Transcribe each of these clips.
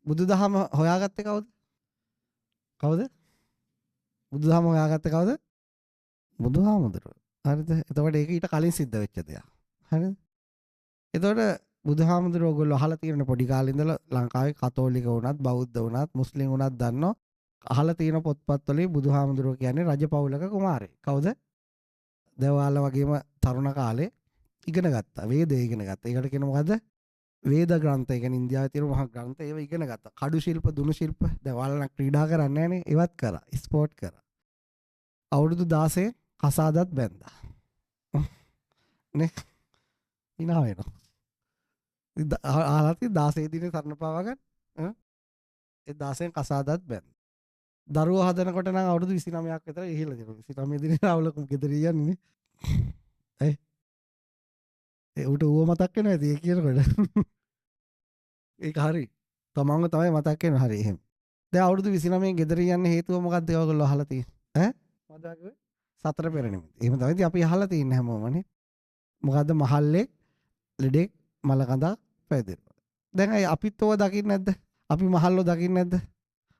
බුදුදහම හොයාගත්තේ කවුද? කවුද? බුදුදහම හොයාගත්තේ කවුද? බුදුහාමුදුරුවෝ. හරිද? එතකොට ඒක ඊට කලින් සිද්ධ වෙච්ච දෙයක්. හරිද? එතකොට බුදුහාමුදුරුවෝ ඔයගොල්ලෝ අහලා තියෙන පොඩි කාලේ ඉඳලා ලංකාවේ කතෝලික වුණත් බෞද්ධ වුණත් මුස්ලිම් වුණත් දන්නෝ අහලා තියෙන පොත්පත් වලින් බුදුහාමුදුරුවෝ කියන්නේ රජපෞලක කුමාරයෙක්. කවුද? දේවාල වගේම තරුණ කාලේ ඉගෙන ගත්තා. වේදේ ඉගෙන ගත්තා. ඒකට කියන මොකද්ද? වේද ග්‍රන්ථ. ඒ කියන්නේ ඉන්දියාවේ තියෙන මහා ග්‍රන්ථ ඒව ඉගෙන ගත්තා. කඩු ශිල්ප, දුනු ශිල්ප. දැන් ඔයාලා නම් ක්‍රීඩා කරන්නේ නැහනේ. ඒවත් කරා. ස්පෝර්ට් කරා. අවුරුදු 16 කසාදත් බැන්දා. නේ? ඉනා වෙනවා. ආලාති 16 දිනේ සරණ පාවා ගන්න. ඒ 16 කසාදත් බැන්දා. දරුවෝ හදනකොට නම් අවුරුදු 29ක් විතර ඉහිලා තියෙනවා. 29 දිනේ රාවුල ගෙදර යන්නේ. ඒ උට ඌව මතක් වෙනවා ඇති ඒ කියනකොට. ඒක හරි. තමන්ව තමයි මතක් වෙනවා. හරි එහෙම. දැන් අවුරුදු 29 ගෙදර යන්න හේතුව මොකක්ද ඔයගොල්ලෝ අහලා තියෙන්නේ? මොකද සතර පෙර නිමිති. එහෙම තමයි අපි අහලා තියෙන්නේ හැමෝමනේ. මොකද්ද මහල්ලේ ලෙඩෙක් මලකඳක් පැදෙනවා. දැන් අය අපිත් ඕව දකින්නේ නැද්ද? අපි මහල්ලෝ දකින්නේ නැද්ද?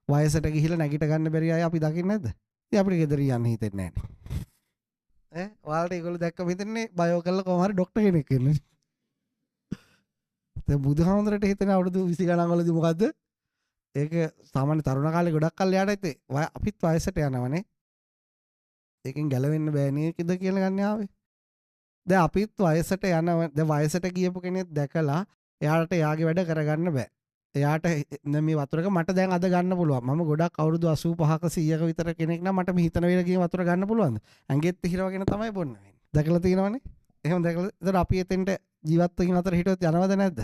වයසට ගිහිල්ලා නැගිට ගන්න බැරි අය අපි දකින්නේ නැද්ද? ඉතින් අපිට ගෙදර යන්න හිතෙන්නේ නැහැ. ඔයාලට ඒගොල්ලෝ දැක්කම හිතන්නේ බයෝ කරලා කොහොම හරි ડોක්ටර් කෙනෙක් වෙන්න. දැන් බුදුහාමුදුරට හිතන අවුරුදු 20 ගණන් වලදී මොකද්ද? ඒක සාමාන්‍ය තරුණ කාලේ ගොඩක් කල් යාට ඉතින් අපිත් වයසට යනවනේ. ඒකෙන් ගැලවෙන්න බෑ නේද කියලා ගන්න ආවේ. දැන් අපිත් වයසට දැන් වයසට ගියපු කෙනෙක් දැකලා එයාට එයාගේ වැඩ කරගන්න බෑ. එයාට මේ වතුරක මට දැන් අද ගන්න පුළුවන්. මම ගොඩක් අවුරුදු 85ක 100ක විතර කෙනෙක් නම් මට මේ හිතන වේල ගිය වතුර ගන්න පුළුවන්ද? ඇඟෙත් හිරවගෙන තමයි බොන්න වෙන්නේ. දැකලා තියෙනවනේ. එහෙම දැකලා ඒතර අපි එතෙන්ට ජීවත් වෙන අතර හිටියොත් යනවද නැද්ද?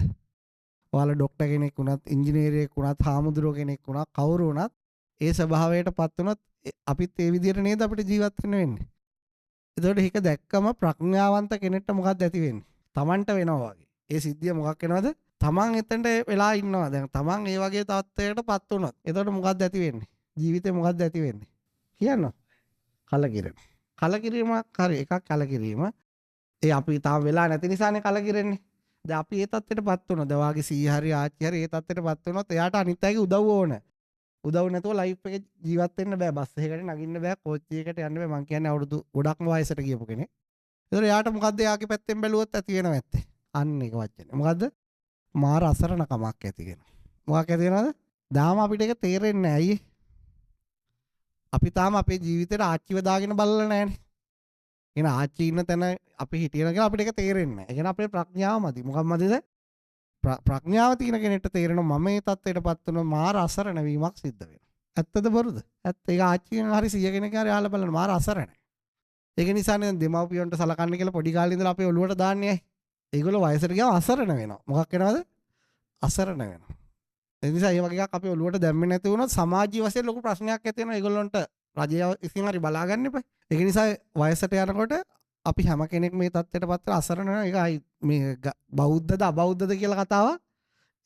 ඔයාලා ડોක්ටර් කෙනෙක් වුණත්, ඉංජිනේරියෙක් වුණත්, හාමුදුරුවෝ කෙනෙක් වුණත්, කවුරු වුණත් ඒ ස්වභාවයටපත් වුණොත් අපිත් ඒ විදිහට නේද අපිට ජීවත් වෙන්න වෙන්නේ. එතකොට ඒක දැක්කම ප්‍රඥාවන්ත කෙනෙක්ට මොකක්ද ඇති වෙන්නේ? Tamanට වෙනවා වගේ. ඒ සිද්ධිය මොකක් වෙනවද? Taman එතනට වෙලා ඉන්නවා. දැන් Taman ඒ වගේ තත්ත්වයකටපත් වුණොත් එතකොට මොකක්ද ඇති වෙන්නේ? ජීවිතේ මොකක්ද ඇති වෙන්නේ? කියන්න. කලකිරීම. කලකිරීමක් හරි එකක් කලකිරීම. ඒ අපි තාම වෙලා නැති නිසානේ කලකිරෙන්නේ. දැන් අපි ඒ තත්ත්වයටපත් වුණා. දැන් වාගේ සීය හරි ආච්චි හරි ඒ තත්ත්වයටපත් වුණොත් එයාට අනිත් අයගේ උදව්ව ඕන. උදව් නැතුව ලයිෆ් එකේ ජීවත් වෙන්න බෑ. බස් එකකට නගින්න බෑ. කෝච්චි එකකට යන්න බෑ. මං කියන්නේ අවුරුදු ගොඩක්ම වයසට ගියපු කෙනෙක්. ඒතර එයාට මොකද්ද එයාගේ පැත්තෙන් බැලුවොත් ඇති වෙනව ඇත්තේ? අන්න ඒක වචනේ. මොකද්ද? මාර අසරණකමක් ඇති වෙනවා. මොකක් ඇති වෙනවද? දාම අපිට ඒක තේරෙන්නේ නැහැ අයියේ. අපි තාම අපේ ජීවිතේට ආච්චිව දාගෙන බලලා නැහැනේ. එහෙනම් ආච්චි ඉන්න තැන අපි හිටියන කියලා අපිට ඒක තේරෙන්නේ නැහැ. ඒ කියන්නේ අපේ ප්‍රඥාව මදි. මොකක් මදිද? ප්‍රඥාව තියෙන කෙනෙක්ට තේරෙනවා මම මේ තත්ත්වයටපත් වෙනවා මාර අසරණ වීමක් සිද්ධ වෙනවා. ඇත්තද බොරුද? ඇත්ත. ඒක ආච්චිගෙන් හරි 100 කෙනෙක් හරි අහලා බලන්න මාර අසරණයි. ඒක නිසානේ දෙමව්පියන්ට සලකන්න කියලා පොඩි කාලේ ඉඳලා අපේ ඔළුවට දාන්නේ ඇයි? ඒගොල්ලෝ වයසට ගියාම අසරණ වෙනවා. මොකක් වෙනවද? අසරණ වෙනවා. ඒ නිසා මේ වගේ එකක් අපේ ඔළුවට දැම්මේ නැති වුණොත් සමාජීය වශයෙන් ලොකු ප්‍රශ්නයක් ඇති වෙනවා. ඒගොල්ලන්ට රජය විසින් හරි බලා ගන්න එපා. ඒක නිසා වයසට යනකොට අපි හැම කෙනෙක් මේ තත්ත්වයටපත් වෙලා අසරණ වෙනවා. ඒකයි මේ බෞද්ධද අබෞද්ධද කියලා කතාව.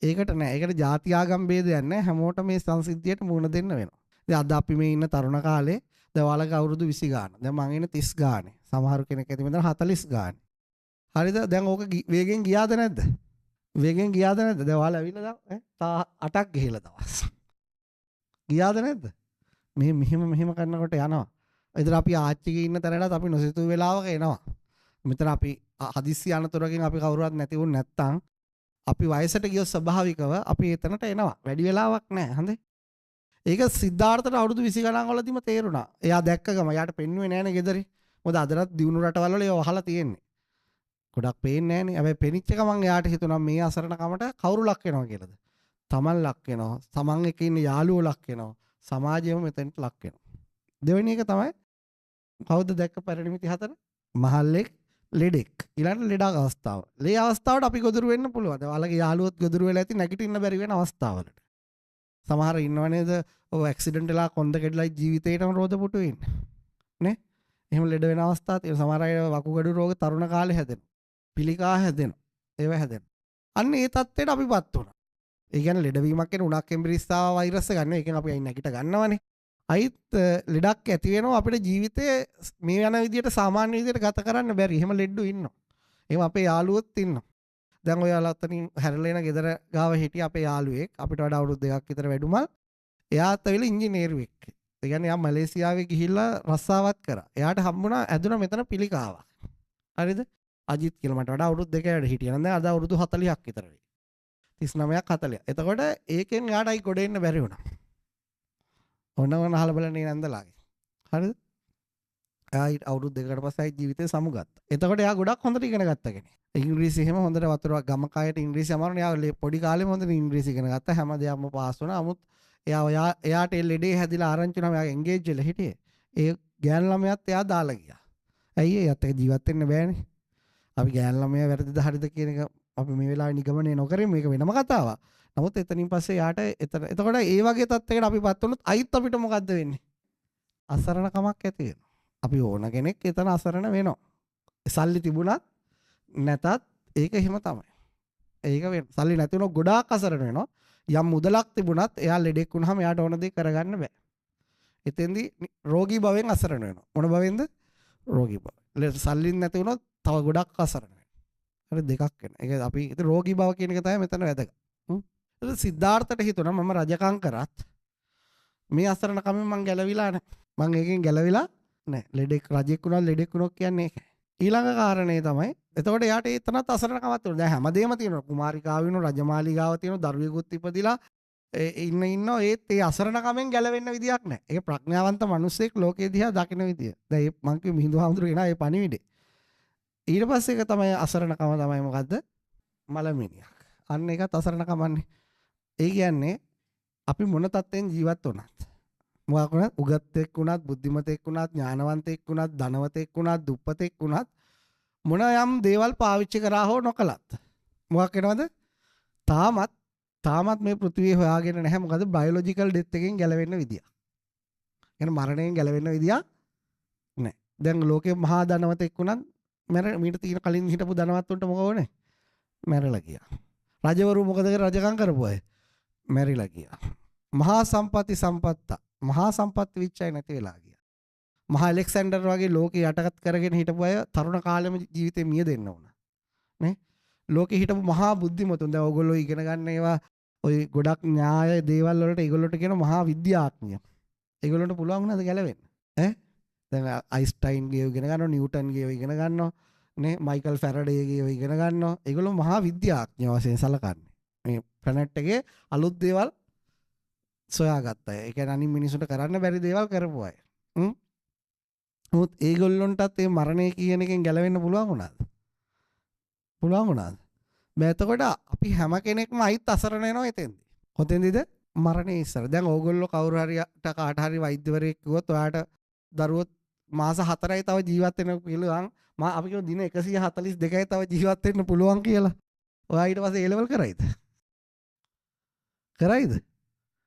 ඒකට නෑ. ඒකට ಜಾති ආගම් ભેදයක් නෑ. හැමෝටම මේ සංසිද්ධියට මුහුණ දෙන්න වෙනවා. ඉතින් අද අපි මේ ඉන්න තරුණ කාලේ දැන් ඔයාලගේ අවුරුදු 20 ගාන. දැන් මං ඉන්නේ 30 ගානේ. සමහර කෙනෙක් ඇති මෙතන 40 ගානේ. හරිද? දැන් ඕක වේගෙන් ගියාද නැද්ද? වේගෙන් ගියාද නැද්ද? දැන් ඔයාලා ඇවිල්ලා දැන් 8ක් ගිහිලා දවස්. ගියාද නැද්ද? මෙහෙම කරනකොට යනවා. එතන අපි ආච්චිගේ ඉන්න තැනට අපි නොසිතූ වෙලාවක එනවා. මෙතන අපි හදිස්සි අනතුරකින් අපි කවුරුවත් නැති වුණ නැත්තම් අපි වයසට ගියොත් ස්වභාවිකව අපි එතනට එනවා. වැඩි වෙලාවක් නැහැ. හඳේ. ඒක සිද්ධාර්ථට අවුරුදු 20 ගණන් වලදීම තේරුණා. එයා දැක්ක ගම එයාට පෙන්නුවේ නැහනේ ගෙදරේ. මොකද අදටත් දියුණු රටවල් වල ඒව අහලා තියෙන්නේ. ගොඩක් පේන්නේ නැහනේ. හැබැයි පෙනිච්ච ගමන් එයාට හිතුණා මේ අසරණකමට කවුරු ලක් වෙනවා කියලාද? තමන් ලක් වෙනවා. තමන් එක්ක ඉන්න යාළුවෝ ලක් වෙනවා. සමාජයම මෙතෙන්ට ලක් වෙනවා. දෙවෙනි එක තමයි කවුද දැක්ක පරිණිමිති 4? මහල්ලෙක් ලෙඩෙක්. ඊළඟ ලෙඩ අවස්ථාව. ලේ අවස්ථාවට අපි ගොදුරු වෙන්න පුළුවන්. ඔයාලගේ යාළුවොත් ගොදුරු වෙලා ඇති නැගිටින්න බැරි වෙන අවස්ථාවලට. සමහර ඉන්නව නේද? ඔව් ඇක්සිඩන්ට් වෙලා කොන්ද කැඩලා ජීවිතේටම රෝද පුටු වෙන්නේ. නේ? එහෙම ලෙඩ වෙන අවස්ථා තියෙනවා. සමහර අය වකුගඩු රෝග තරුණ කාලේ හැදෙනවා. පිළිකා හැදෙනවා. ඒව හැදෙනවා. අන්න ඒ තත්ත්වයට අපිපත් වුණා. ඒ කියන්නේ ලෙඩවීමක් කියන උණක් එම්බ්‍රිස්සා වෛරස් ගන්න. ඒ කියන්නේ අපි අයින් නැගිට ගන්නවනේ. අයිත් ලෙඩක් ඇති වෙනවා අපේ ජීවිතේ මේ යන විදියට සාමාන්‍ය විදියට ගත කරන්න බැරි. එහෙම ලෙඩු ඉන්නවා. එහෙම අපේ යාළුවොත් ඉන්නවා. දැන් ඔයාලා අතනින් හැරලා එන ගෙදර ගාව හිටිය අපේ යාළුවෙක් අපිට වඩා අවුරුදු 2ක් විතර වැඩුමල්. එයාත් ඇවිල්ලා ඉංජිනේරුවෙක්. ඒ කියන්නේ එයා මැලේසියාවේ ගිහිල්ලා රස්සාවත් කරා. එයාට හම්බුණා ඇදුණා මෙතන පිළිකාවක්. හරිද? අජිත් කියලා මට වඩා අවුරුදු 2ක් වැඩ හිටියා. දැන් අද අවුරුදු 40ක් විතර වෙයි. 39ක් 40. එතකොට ඒකෙන් එයාටයි ගොඩ එන්න බැරි වුණා. ඔන්නවන අහලා බලන්නේ නන්දලාගේ. හරිද? එයා අවුරුදු 2කට පස්සේ ආයි ජීවිතේ සමුගත්තා. එතකොට එයා ගොඩක් හොඳට ඉගෙන ගත්තා කෙනෙක්. ඉංග්‍රීසි එහෙම හොඳට වතුරක් ගම කායට ඉංග්‍රීසි අමාරුනේ. එයා පොඩි කාලෙම හොඳට ඉංග්‍රීසි ඉගෙන ගත්තා. හැම දෙයක්ම පාස් වුණා. 아무ත් එයාට ලෙඩේ හැදිලා ආරංචි වුණාම එයා එන්ගේජ් වෙලා හිටියේ. ඒ ගෑන් ළමයාත් එයා දාලා ගියා. ඇයි එයාත් එක්ක ජීවත් වෙන්න බෑනේ. අපි ගෑන් ළමයා වැරදිද හරිද කියන එක අපි මේ වෙලාවේ නිගමනය නොකරමු. මේක වෙනම කතාවක්. නමුත් එතනින් පස්සේ යාට එතකොට ඒ වගේ තත්යකට අපිපත් වුණොත් අයිත් අපිට මොකද්ද වෙන්නේ? අසරණකමක් ඇති වෙනවා. අපි ඕන කෙනෙක් එතන අසරණ වෙනවා. සල්ලි තිබුණත් නැතත් ඒක එහෙම තමයි. ඒක සල්ලි නැති වුණොත් ගොඩාක් අසරණ වෙනවා. යම් මුදලක් තිබුණත් එයා ලෙඩෙක් වුණාම එයාට ඕන දේ කරගන්න බෑ. එතෙන්දී රෝගී භවෙන් අසරණ වෙනවා. මොන භවෙන්ද? රෝගී භව. සල්ලි නැති වුණොත් තව ගොඩක් අසරණ වෙනවා. හරි දෙකක් වෙනවා. ඒක අපි ඉතින් රෝගී භව කියන එක තමයි මෙතන වැදගත්. සිද්ධාර්ථට හිතුණා මම රජකම් කරත් මේ අසරණ කමෙන් මං ගැලවිලා නැහැ. මං ඒකෙන් ගැලවිලා නැහැ. ලෙඩෙක් රජෙක් වුණා ලෙඩෙක් වුණොත් කියන්නේ ඒකයි. ඊළඟ කාරණේ තමයි එතකොට යාට එතනත් අසරණ කමක් තියෙනවා. දැන් හැමදේම තියෙනවා. කුමාරිකාව වෙනවා, රජමාලිගාව තියෙනවා, දරුවෙකුත් ඉපදිලා ඉන්නවා. ඒත් ඒ අසරණ කමෙන් ගැලවෙන්න විදියක් නැහැ. ඒක ප්‍රඥාවන්ත මිනිස්සෙක් ලෝකයේ දිහා දකින්න විදිය. දැන් මේ මං කිව්ව මිහිඳු හාමුදුරුවෝ එනවා ඒ පණිවිඩේ. ඊට පස්සේ එක තමයි අසරණකම තමයි මොකද්ද? මලමිනියක්. අන්න ඒකත් අසරණකමන්නේ. ඒ කියන්නේ අපි මොන තත්ත්වෙන් ජීවත් වුණත් මොකක් වුණත් උගතෙක් වුණත් බුද්ධිමතෙක් වුණත් ඥානවන්තෙක් වුණත් ධනවතෙක් වුණත් දුප්පතෙක් වුණත් මොන යම් දේවල් පාවිච්චි කරා හෝ නොකලත් මොකක් වෙනවද? තාමත් මේ පෘථිවිය හොයාගෙන නැහැ. මොකද බයොලොජිකල් ඩෙත් එකෙන් ගැලවෙන්න විදියක්. يعني මරණයෙන් ගැලවෙන්න විදියක් නැහැ. දැන් ලෝකේ මහා ධනවතෙක් වුණත් මීට තියෙන කලින් හිටපු ධනවත් උන්ට මොකද වුනේ? මැරලා ගියා. රජවරු මොකද රජකම් කරපු අය? මැරිලා ගියා. මහා සම්පත් විච්චයි නැති වෙලා ගියා. මහා ඇලෙක්සැන්ඩර් වගේ ලෝකේ යටකත් කරගෙන හිටපු අය තරුණ කාලෙම ජීවිතේ මිය දෙන්න වුණා. නේ? ලෝකේ හිටපු මහා බුද්ධිමතුන් දැන් ඕගොල්ලෝ ඉගෙන ගන්න ඒවා ওই ගොඩක් න්‍යාය දේවල් වලට ඒගොල්ලෝට කියන මහා විද්‍යාඥයෝ. ඒගොල්ලන්ට පුළුවන් වුණාද ගැලවෙන්න? ඈ? දැන් අයින්ස්ටයින් ගේ ඉගෙන ගන්නවා, නිව්ටන් ගේ ඉගෙන ගන්නවා, නේ? මයිකල් ෆැරඩේ ගේ ඉගෙන ගන්නවා. ඒගොල්ලෝ මහා විද්‍යාඥයෝ වශයෙන් සලකන්නේ. මේ ප්ලැනට් එකේ අලුත් දේවල් සොයාගත්ත අය. ඒ කියන්නේ අනිත් මිනිසුන්ට කරන්න බැරි දේවල් කරපු අය. නමුත් ඒගොල්ලොන්ටත් මේ මරණය කියන එකෙන් ගැලවෙන්න පුළුවන් වුණාද? පුළුවන් වුණාද? බෑ. එතකොට අපි හැම කෙනෙක්ම අයිත් අසරණ වෙනවා එතෙන්දී. කොතෙන්දද? මරණය ඉස්සර. දැන් ඕගොල්ලෝ කවුරු හරියට කාට හරි වෛද්‍යවරයෙක් කිව්වොත් ඔයාට දරුවෝ මාස 4යි තව ජීවත් වෙන්න පුළුවන්. අපි කියමු දින 142යි තව ජීවත් වෙන්න පුළුවන් කියලා. ඔයා ඊට පස්සේ A level කරයිද? කරයිද?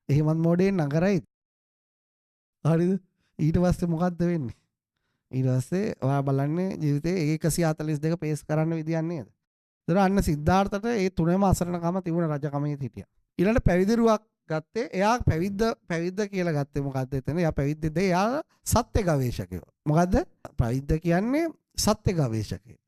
එහෙමත් මොඩේන් නම් කරයිද? හරිද? ඊට පස්සේ මොකද්ද වෙන්නේ? ඊට පස්සේ ඔයා බලන්නේ ජීවිතේ 142 පේස් කරන්න විදියක් නේද? ඒතර අන්න සිද්ධාර්ථට ඒ තුනම අසරණකම තිබුණ රජකමේ හිටියා. ඊළඟට පැවිදිරුවක් ගත්තේ. එයා පැවිද්ද කියලා ගත්තේ මොකද්ද එතන? එයා පැවිද්දද එයා සත්‍ය ගවේෂකයෝ. මොකද්ද? පැවිද්ද කියන්නේ සත්‍ය ගවේෂකයෝ.